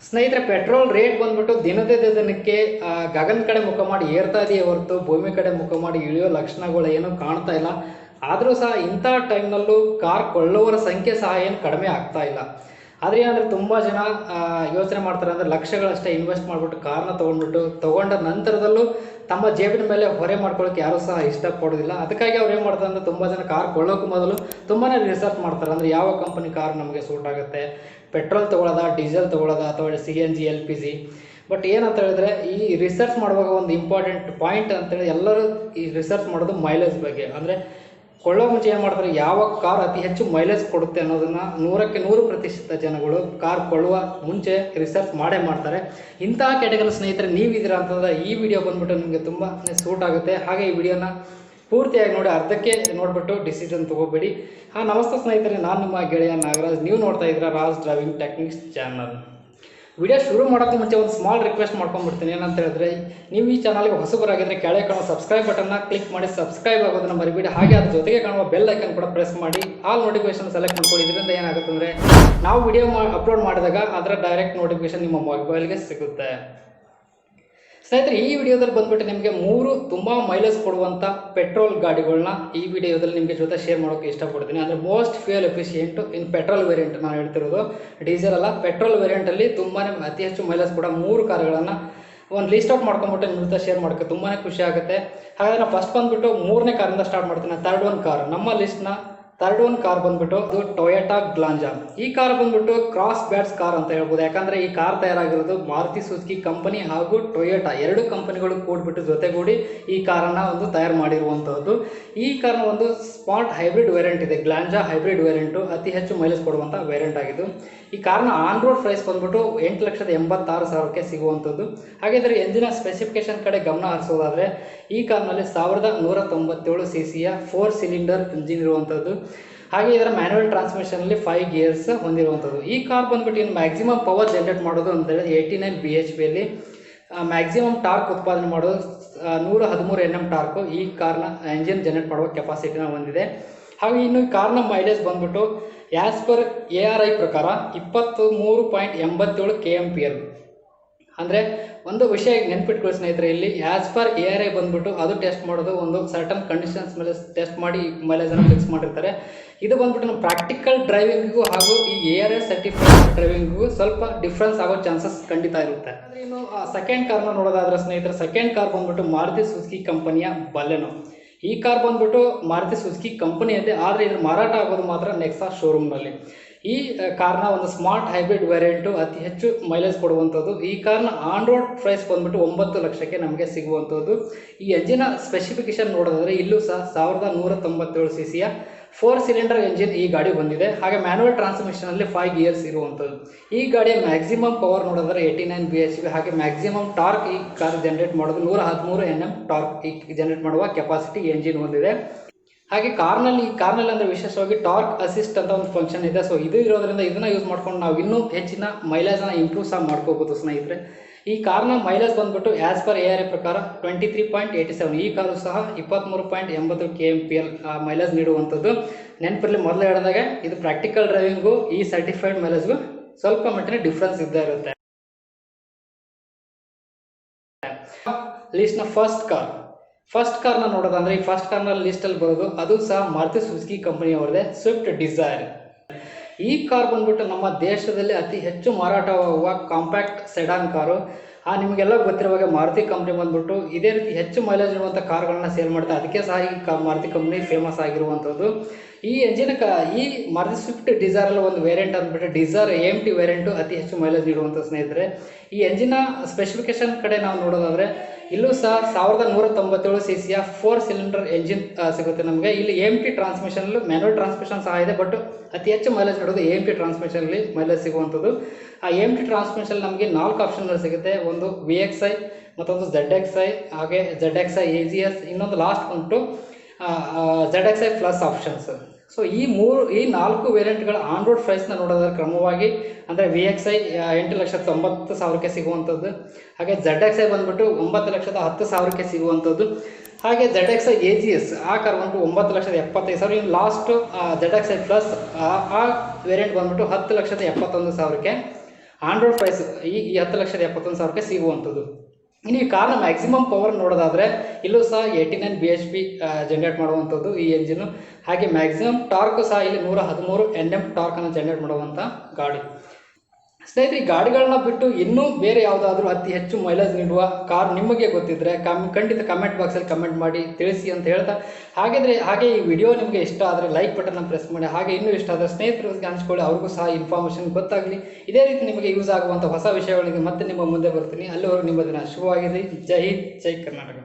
ಸ್ನೇಹಿತರೆ, petrol rate ಬಂದ್ಬಿಟ್ಟು ದಿನಕ್ಕೆ ಗಗನ ಕಡೆ ಮುಖ ಮಾಡಿ ಏರ್ತಾ ಇದೆಯೇ ಹೊರತು ಭೂಮಿ ಕಡೆ ಮುಖ ಮಾಡಿ ಇಳಿಯೋ ಲಕ್ಷಣಗಳು ಏನೂ ಕಾಣ್ತಾ ಇಲ್ಲ. ಆದರೂ ಸಹ ಇಂಥ ಟೈಮ್ನಲ್ಲೂ ಕಾರ್ ಕೊಳ್ಳುವವರ ಸಂಖ್ಯೆ ಸಹ ಏನು ಕಡಿಮೆ ಆಗ್ತಾ ಇಲ್ಲ. ಆದರೆ ಏನಂದರೆ ತುಂಬ ಜನ ಯೋಚನೆ ಮಾಡ್ತಾರೆ ಅಂದರೆ ಲಕ್ಷಗಳಷ್ಟೇ ಇನ್ವೆಸ್ಟ್ ಮಾಡಿಬಿಟ್ಟು ಕಾರ್ನ ತೊಗೊಂಡ ನಂತರದಲ್ಲೂ ತಮ್ಮ ಜೇಬಿನ ಮೇಲೆ ಹೊರೆ ಮಾಡ್ಕೊಳ್ಳೋಕೆ ಯಾರೂ ಸಹ ಇಷ್ಟಪಡೋದಿಲ್ಲ. ಅದಕ್ಕಾಗಿ ಅವ್ರು ಏನು ಮಾಡ್ತಾರೆ ಅಂದರೆ ತುಂಬ ಜನ ಕಾರ್ ಕೊಳ್ಳೋಕ್ಕೂ ಮೊದಲು ತುಂಬಾ ರಿಸರ್ಚ್ ಮಾಡ್ತಾರೆ. ಅಂದರೆ ಯಾವ ಕಂಪನಿ ಕಾರ್ ನಮಗೆ ಸೂಟ್ ಆಗುತ್ತೆ, ಪೆಟ್ರೋಲ್ ತೊಗೊಳ್ಳೋದಾ, ಡೀಸೆಲ್ ತೊಗೊಳ್ಳೋದಾ ಅಥವಾ CNG LPG. ಬಟ್ ಏನಂತ ಹೇಳಿದ್ರೆ ಈ ರಿಸರ್ಚ್ ಮಾಡುವಾಗ ಒಂದು ಇಂಪಾರ್ಟೆಂಟ್ ಪಾಯಿಂಟ್ ಅಂತೇಳಿ ಎಲ್ಲರೂ ಈ ರಿಸರ್ಚ್ ಮಾಡೋದು ಮೈಲೇಜ್ ಬಗ್ಗೆ. ಅಂದರೆ ಕೊಳ್ಳೋ ಮುಂಚೆ ಏನು ಮಾಡ್ತಾರೆ, ಯಾವ ಕಾರ್ ಅತಿ ಹೆಚ್ಚು ಮೈಲೇಜ್ ಕೊಡುತ್ತೆ ಅನ್ನೋದನ್ನು 100% ಜನಗಳು ಕಾರ್ ಕೊಳ್ಳುವ ಮುಂಚೆ ರಿಸರ್ಚ್ ಮಾಡೇ ಮಾಡ್ತಾರೆ. ಇಂತಹ ಕ್ಯಾಟಗರಿ ಸ್ನೇಹಿತರೆ ನೀವಿದ್ದೀರಾ ಅಂತಂದರೆ ಈ ವಿಡಿಯೋ ಬಂದ್ಬಿಟ್ಟು ನಿಮಗೆ ತುಂಬ ಸೂಟ್ ಆಗುತ್ತೆ. ಹಾಗೆ ಈ ವಿಡಿಯೋನ ಪೂರ್ತಿಯಾಗಿ ನೋಡಿ, ಅರ್ಧಕ್ಕೆ ನೋಡಿಬಿಟ್ಟು ಡಿಸಿಷನ್ ತೊಗೋಬೇಡಿ. ನಮಸ್ತೆ ಸ್ನೇಹಿತರೆ, ನಾನು ನಿಮ್ಮ ಗೆಳೆಯ ನಾಗರಾಜ್. ನೀವು ನೋಡ್ತಾ ಇದ್ದೀರಾ Raj driving techniques channel. Video ಶುರು ಮಾಡೋಕ್ಕೂ ಮುಂಚೆ ಒಂದು ಸ್ಮಾಲ್ ರಿಕ್ವೆಸ್ಟ್ ಮಾಡ್ಕೊಂಡ್ಬಿಡ್ತೀನಿ. ಏನಂತ ಹೇಳಿದ್ರೆ, ನೀವು ಈ ಚಾನಲ್ಗೆ ಹೊಸಬರಾಗಿದ್ದರೆ ಕೆಳಗೆ ಕಾಣುವ ಸಬ್ಸ್ಕ್ರೈಬ್ ಬಟನ್ನ ಕ್ಲಿಕ್ ಮಾಡಿ ಸಬ್ಸ್ಕ್ರೈಬ್ ಆಗೋದನ್ನು ಮರಿಬೇಡಿ. ಹಾಗೆ ಅದ್ರ ಜೊತೆಗೆ ಕಾಣುವ ಬೆಲ್ ಐಕನ್ ಕೂಡ ಪ್ರೆಸ್ ಮಾಡಿ ಆಲ್ ನೋಟಿಫಿಕೇಶನ್ ಸೆಲೆಕ್ಟ್ ಮಾಡ್ಕೊಳ್ಳಿ. ಇದರಿಂದ ಏನಾಗುತ್ತೆ ಅಂದರೆ ನಾವು ವಿಡಿಯೋ ಅಪ್ಲೋಡ್ ಮಾಡಿದಾಗ ಅದರ ಡೈರೆಕ್ಟ್ ನೋಟಿಫಿಕೇಶನ್ ನಿಮ್ಮ ಮೊಬೈಲ್ಗೆ ಸಿಗುತ್ತೆ. ಸ್ನೇಹಿತರೆ, ಈ ವಿಡಿಯೋದಲ್ಲಿ ಬಂದ್ಬಿಟ್ಟು ನಿಮಗೆ 3 ತುಂಬ ಮೈಲೇಜ್ ಕೊಡುವಂಥ ಪೆಟ್ರೋಲ್ ಗಾಡಿಗಳನ್ನ ಈ ವಿಡಿಯೋದಲ್ಲಿ ನಿಮಗೆ ಜೊತೆ ಶೇರ್ ಮಾಡೋಕ್ಕೆ ಇಷ್ಟಪಡ್ತೀನಿ. ಅಂದರೆ ಮೋಸ್ಟ್ ಫ್ಯೂಯಲ್ ಎಫಿಷಿಯೆಂಟ್ ಇನ್ ಪೆಟ್ರೋಲ್ ವೇರಿಯಂಟ್ ನಾನು ಹೇಳ್ತಿರೋದು, ಡೀಸೆಲ್ ಅಲ್ಲ, ಪೆಟ್ರೋಲ್ ವೇರಿಯಂಟಲ್ಲಿ ತುಂಬಾ ಅತಿ ಹೆಚ್ಚು ಮೈಲೇಜ್ ಕೂಡ 3 ಕಾರುಗಳನ್ನು ಒಂದು ಲಿಸ್ಟ್ ಔಟ್ ಮಾಡ್ಕೊಂಡ್ಬಿಟ್ಟು ನಿಮ್ಮ ಜೊತೆ ಶೇರ್ ಮಾಡೋಕ್ಕೆ ತುಂಬಾ ಖುಷಿ ಆಗುತ್ತೆ. ಹಾಗಾದರೆ ನಾನು ಫಸ್ಟ್ ಬಂದುಬಿಟ್ಟು 3ನೇ ಕಾರಿಂದ ಸ್ಟಾರ್ಟ್ ಮಾಡ್ತೀನಿ. ಥರ್ಡ್ ಒನ್ ಕಾರ್, ನಮ್ಮ ಲಿಸ್ಟ್ನ ಥರ್ಡ್ ಒನ್ ಕಾರ್ ಬಂದ್ಬಿಟ್ಟು ಅದು ಟೊಯೋಟಾ ಗ್ಲಾಂಜಾ. ಈ ಕಾರ್ ಬಂದ್ಬಿಟ್ಟು ಕ್ರಾಸ್ ಬ್ಯಾಟ್ಸ್ ಕಾರ್ ಅಂತ ಹೇಳ್ಬೋದು. ಯಾಕಂದರೆ ಈ ಕಾರ್ ತಯಾರಾಗಿರೋದು ಮಾರುತಿ ಸುಜುಕಿ ಕಂಪನಿ ಹಾಗೂ ಟೊಯೋಟಾ 2 ಕಂಪನಿಗಳು ಕೂಡಿಬಿಟ್ಟು ಜೊತೆಗೂಡಿ ಈ ಕಾರನ್ನು ಒಂದು ತಯಾರು ಮಾಡಿರುವಂಥದ್ದು. ಈ ಕಾರ್ನ ಒಂದು ಸ್ಮಾರ್ಟ್ ಹೈಬ್ರಿಡ್ ವೇರಿಯಂಟ್ ಇದೆ, ಗ್ಲಾಂಜಾ ಹೈಬ್ರಿಡ್ ವೇರಿಯಂಟು, ಅತಿ ಹೆಚ್ಚು ಮೈಲೇಜ್ ಕೊಡುವಂಥ ವೇರಿಯಂಟ್ ಆಗಿದ್ದು. ಈ ಕಾರ್ನ ಆನ್ ರೋಡ್ ಪ್ರೈಸ್ ಬಂದ್ಬಿಟ್ಟು 8,86,000ಕ್ಕೆ ಸಿಗುವಂಥದ್ದು. ಹಾಗೆ ಇದರ ಎಂಜಿನ ಸ್ಪೆಸಿಫಿಕೇಶನ್ ಕಡೆ ಗಮನ ಹರಿಸೋದಾದರೆ ಈ ಕಾರ್ನಲ್ಲಿ 1197 cc 4 ಸಿಲಿಂಡರ್ ಇಂಜಿನ್ ಇರುವಂಥದ್ದು. ಹಾಗೆ ಇದರ ಮ್ಯಾನ್ಯುವಲ್ ಟ್ರಾನ್ಸ್ಮಿಷನಲ್ಲಿ 5 ಗೇರ್ಸ್ ಹೊಂದಿರುವಂಥದ್ದು. ಈ ಕಾರ್ ಬಂದ್ಬಿಟ್ಟು ಇನ್ನು ಮ್ಯಾಕ್ಸಿಮಮ್ ಪವರ್ ಜನರೇಟ್ ಮಾಡೋದು ಅಂತೇಳಿ 89 bhpಯಲ್ಲಿ ಮ್ಯಾಕ್ಸಿಮಮ್ ಟಾರ್ಕ್ ಉತ್ಪಾದನೆ ಮಾಡೋದು 113 Nm ಟಾರ್ಕು ಈ ಕಾರ್ನ ಎಂಜಿನ್ ಜನರೇಟ್ ಮಾಡುವ ಕೆಪಾಸಿಟಿನ ಹೊಂದಿದೆ. ಹಾಗೆ ಇನ್ನು ಕಾರ್ನ ಮೈಲೇಜ್ ಬಂದ್ಬಿಟ್ಟು ಆ್ಯಸ್ ಪರ್ ARI ಪ್ರಕಾರ 23.87 kmpl. ಅಂದರೆ ಒಂದು ವಿಷಯ ನೆನ್ಪಿಟ್ಕೊಳ್ಳಿ ಸ್ನೇಹಿತರೆ, ಇಲ್ಲಿ ಆ್ಯಸ್ ಪರ್ ARI ಬಂದ್ಬಿಟ್ಟು ಅದು ಟೆಸ್ಟ್ ಮಾಡೋದು ಒಂದು ಸರ್ಟನ್ ಕಂಡೀಷನ್ಸ್ ಮೇಲೆ ಟೆಸ್ಟ್ ಮಾಡಿ ಮೈಲೇಜನ್ನು ಫಿಕ್ಸ್ ಮಾಡಿರ್ತಾರೆ. ಇದು ಬಂದ್ಬಿಟ್ಟು ನಮ್ಮ ಪ್ರಾಕ್ಟಿಕಲ್ ಡ್ರೈವಿಂಗಿಗೂ ಹಾಗೂ ಈ ARI ಸರ್ಟಿಫೈಡ್ ಡ್ರೈವಿಂಗಿಗೂ ಸ್ವಲ್ಪ ಡಿಫ್ರೆನ್ಸ್ ಆಗೋ ಚಾನ್ಸಸ್ ಖಂಡಿತ ಇರುತ್ತೆ. ಇನ್ನು ಸೆಕೆಂಡ್ ಕಾರ್ನ ನೋಡೋದಾದ್ರೆ ಸ್ನೇಹಿತರೆ, ಸೆಕೆಂಡ್ ಕಾರ್ ಬಂದ್ಬಿಟ್ಟು ಮಾರುತಿ ಸುಜುಕಿ ಕಂಪನಿಯ ಬಲೆನೋ. ಈ ಕಾರ್ ಬಂದ್ಬಿಟ್ಟು ಮಾರುತಿ ಸುಜುಕಿ ಕಂಪನಿ ಇದೆ, ಆದರೆ ಇದ್ರ ಮಾರಾಟ ಆಗೋದು ಮಾತ್ರ ನೆಕ್ಸಾ ಶೋರೂಮ್ನಲ್ಲಿ. ಈ ಕಾರ್ನ ಒಂದು ಸ್ಮಾರ್ಟ್ ಹೈಬ್ರಿಡ್ ವೇರಿಯಂಟು ಅತಿ ಹೆಚ್ಚು ಮೈಲೇಜ್ ಕೊಡುವಂಥದ್ದು. ಈ ಕಾರ್ನ ಆನ್ ರೋಡ್ ಪ್ರೈಸ್ ಬಂದ್ಬಿಟ್ಟು 9 ಲಕ್ಷಕ್ಕೆ ನಮಗೆ ಸಿಗುವಂಥದ್ದು. ಈ ಎಂಜಿನ ಸ್ಪೆಸಿಫಿಕೇಶನ್ ನೋಡೋದಾದರೆ ಇಲ್ಲೂ ಸಹ 1197 cc 4 ಸಿಲಿಂಡರ್ ಎಂಜಿನ್ ಈ ಗಾಡಿ ಬಂದಿದೆ. ಹಾಗೆ ಮ್ಯಾನ್ಯುವಲ್ ಟ್ರಾನ್ಸ್ಮಿಷನಲ್ಲಿ 5 ಗೇರ್ಸ್ ಇರುವಂಥದ್ದು. ಈ ಗಾಡಿಯ ಮ್ಯಾಕ್ಸಿಮಮ್ ಪವರ್ ನೋಡಿದ್ರೆ 89 bhp. ಹಾಗೆ ಮ್ಯಾಕ್ಸಿಮಮ್ ಟಾರ್ಕ್ ಈ ಕಾರ್ ಜನರೇಟ್ ಮಾಡೋದು 113 Nm ಟಾರ್ಕ್ ಈ ಜನರೇಟ್ ಮಾಡುವ ಕೆಪಾಸಿಟಿ ಎಂಜಿನ್ ಹೊಂದಿದೆ. ಹಾಗೆ ಈ ಕಾರ್ನಲ್ಲಿ ಅಂದರೆ ವಿಶೇಷವಾಗಿ ಟಾರ್ಕ್ ಅಸಿಸ್ಟ್ ಅಂತ ಒಂದು ಫಂಕ್ಷನ್ ಇದೆ. ಸೊ ಇದು ಇರೋದ್ರಿಂದ ಇದನ್ನು ಯೂಸ್ ಮಾಡ್ಕೊಂಡು ನಾವು ಇನ್ನೂ ಹೆಚ್ಚಿನ ಮೈಲೇಜನ್ನು ಇಂಪ್ರೂವ್ ಸಹ ಮಾಡ್ಕೋಬೋದು ಸ್ನೇಹಿತರೆ. ಈ ಕಾರ್ನ ಮೈಲೇಜ್ ಬಂದ್ಬಿಟ್ಟು ಆ್ಯಸ್ ಪರ್ ARI ಪ್ರಕಾರ 23.87. ಈ ಕಾರು ಸಹ 23.80 kmpl ಮೈಲೇಜ್ ನೀಡುವಂಥದ್ದು. ನೆನಪಿರಲಿ, ಮೊದಲು ಹೇಳಿದಾಗ ಇದು ಪ್ರಾಕ್ಟಿಕಲ್ ಡ್ರೈವಿಂಗು ಈ ಸರ್ಟಿಫೈಡ್ ಮೈಲೇಜ್ಗೂ ಸ್ವಲ್ಪ ಮಟ್ಟಿನ ಡಿಫ್ರೆನ್ಸ್ ಇದ್ದೇ ಇರುತ್ತೆ. ಲಿಸ್ಟ್ನ ಫಸ್ಟ್ ಕಾರ್ನ ನೋಡೋದಂದ್ರೆ ಈ ಫಸ್ಟ್ ಕಾರ್ನ ಲಿಸ್ಟಲ್ಲಿ ಬರೋದು ಅದು ಸಹ ಮಾರುತಿ ಸುಜುಕಿ ಕಂಪನಿಯವರದೇ ಸ್ವಿಫ್ಟ್ ಡಿಸೈರ್. ಈ ಕಾರ್ ಬಂದ್ಬಿಟ್ಟು ನಮ್ಮ ದೇಶದಲ್ಲಿ ಅತಿ ಹೆಚ್ಚು ಮಾರಾಟವಾಗುವ ಕಾಂಪ್ಯಾಕ್ಟ್ ಸೆಡಾನ್ ಕಾರು. ನಿಮಗೆಲ್ಲ ಗೊತ್ತಿರುವಾಗ ಮಾರುತಿ ಕಂಪ್ನಿ ಬಂದ್ಬಿಟ್ಟು ಇದೇ ರೀತಿ ಹೆಚ್ಚು ಮೈಲೇಜ್ ಇರುವಂಥ ಕಾರ್ಗಳನ್ನ ಸೇಲ್ ಮಾಡ್ತಾರೆ. ಅದಕ್ಕೆ ಸಹ ಈ ಮಾರುತಿ ಕಂಪ್ನಿ ಫೇಮಸ್ ಆಗಿರುವಂಥದ್ದು. ಈ ಈ ಮಾರುತಿ ಸ್ವಿಫ್ಟ್ ಡಿಸೈರಲ್ಲಿ ಒಂದು ವೇರಿಯಂಟ್ ಅಂದ್ಬಿಟ್ಟು ಡಿಸೈರ್ AMT ವೇರಿಯಂಟು ಅತಿ ಹೆಚ್ಚು ಮೈಲೇಜ್ ನೀಡುವಂಥ ಸ್ನೇಹಿತರೆ. ಈ ಎಂಜಿನ ಸ್ಪೆಸಿಫಿಕೇಶನ್ ಕಡೆ ನಾವು ನೋಡೋದಾದರೆ ಇಲ್ಲೂ ಸಹ 1197 cc 4 ಸಿಲಿಂಡರ್ ಎಂಜಿನ್ ಸಿಗುತ್ತೆ ನಮಗೆ. ಇಲ್ಲಿ AMT ಟ್ರಾನ್ಸ್ಮಿಷನಲ್ಲಿ ಮ್ಯಾನ್ಯುವಲ್ ಟ್ರಾನ್ಸ್ಮಿಷನ್ ಸಹ ಇದೆ, ಬಟ್ ಅತಿ ಹೆಚ್ಚು ಮೈಲೇಜ್ ನೀಡೋದು AMT ಟ್ರಾನ್ಸ್ಮಿಷನಲ್ಲಿ ಮೈಲೇಜ್ ಸಿಗುವಂಥದ್ದು. ಆ AMT ಟ್ರಾನ್ಸ್ಮಿಷನ್ ನಮಗೆ 4 ಆಪ್ಷನ್ಗಳು ಸಿಗುತ್ತೆ. ಒಂದು VXI, ಮತ್ತೊಂದು ZXI, ಹಾಗೆ ZXI AGS, ಇನ್ನೊಂದು ಲಾಸ್ಟ್ ಬಂತು ZXI ಪ್ಲಸ್ ಆಪ್ಷನ್ಸ್. ಸೊ ಈ 4 ವೇರಿಯಂಟ್ಗಳ ಆನ್ ರೋಡ್ ಪ್ರೈಸ್ನ ನೋಡೋದಾದ್ರೆ ಕ್ರಮವಾಗಿ ಅಂದರೆ VXI 8,90,000ಕ್ಕೆ ಸಿಗುವಂಥದ್ದು. ಹಾಗೆ ZXI ಬಂದ್ಬಿಟ್ಟು 9,10,000ಕ್ಕೆ ಸಿಗುವಂಥದ್ದು. ಹಾಗೆ ZXI AGS ಆ ಕಾರ್ ಬಂದ್ಬಿಟ್ಟು 9,75,000. ಇನ್ನು ಲಾಸ್ಟ್ ZXI ಪ್ಲಸ್ ಆ ವೇರಿಯಂಟ್ ಬಂದ್ಬಿಟ್ಟು 10,71,000ಕ್ಕೆ ಆನ್ ರೋಡ್ ಪ್ರೈಸ್ ಈ 10,71,000 ಸಿಗುವಂಥದ್ದು. ಇನ್ನು ಈ ಕಾರ್ನ ಮ್ಯಾಕ್ಸಿಮಮ್ ಪವರ್ ನೋಡೋದಾದರೆ ಇಲ್ಲೂ ಸಹ 89 bhp ಜನರೇಟ್ ಮಾಡುವಂಥದ್ದು ಈ ಎಂಜಿನು. ಹಾಗೆ ಮ್ಯಾಕ್ಸಿಮಮ್ ಟಾರ್ಕು ಸಹ ಇಲ್ಲಿ 113 Nm ಟಾರ್ಕನ್ನು ಜನರೇಟ್ ಮಾಡುವಂಥ ಗಾಡಿ. ಸ್ನೇಹಿತರೆ, ಈ ಗಾಡಿಗಳನ್ನ ಬಿಟ್ಟು ಇನ್ನೂ ಬೇರೆ ಯಾವುದಾದ್ರೂ ಅತಿ ಹೆಚ್ಚು ಮೈಲೇಜ್ ನೀಡುವ ಕಾರ್ ನಿಮಗೆ ಗೊತ್ತಿದ್ರೆ ಖಂಡಿತ ಕಮೆಂಟ್ ಬಾಕ್ಸಲ್ಲಿ ಕಮೆಂಟ್ ಮಾಡಿ ತಿಳಿಸಿ ಅಂತ ಹೇಳ್ತಾ, ಹಾಗೆ ಈ ವಿಡಿಯೋ ನಿಮಗೆ ಇಷ್ಟ ಆದರೆ ಲೈಕ್ ಬಟನ್ನ ಪ್ರೆಸ್ ಮಾಡಿ. ಹಾಗೆ ಇನ್ನೂ ಇಷ್ಟ ಆದರೆ ಸ್ನೇಹಿತರಿಗೆ ಹಂಚ್ಕೊಳ್ಳಿ, ಅವ್ರಿಗೂ ಸಹ ಇನ್ಫಾರ್ಮೇಷನ್ ಗೊತ್ತಾಗಲಿ. ಇದೇ ರೀತಿ ನಿಮಗೆ ಯೂಸ್ ಆಗುವಂಥ ಹೊಸ ವಿಷಯಗಳಿಗೆ ಮತ್ತೆ ನಿಮ್ಮ ಮುಂದೆ ಬರ್ತೀನಿ. ಅಲ್ಲಿವರೆಗೂ ನಿಮ್ಮ ದಿನ ಶುಭವಾಗಿರಲಿ. ಜೈ ಹಿಂದ್, ಜೈ ಕರ್ನಾಟಕ.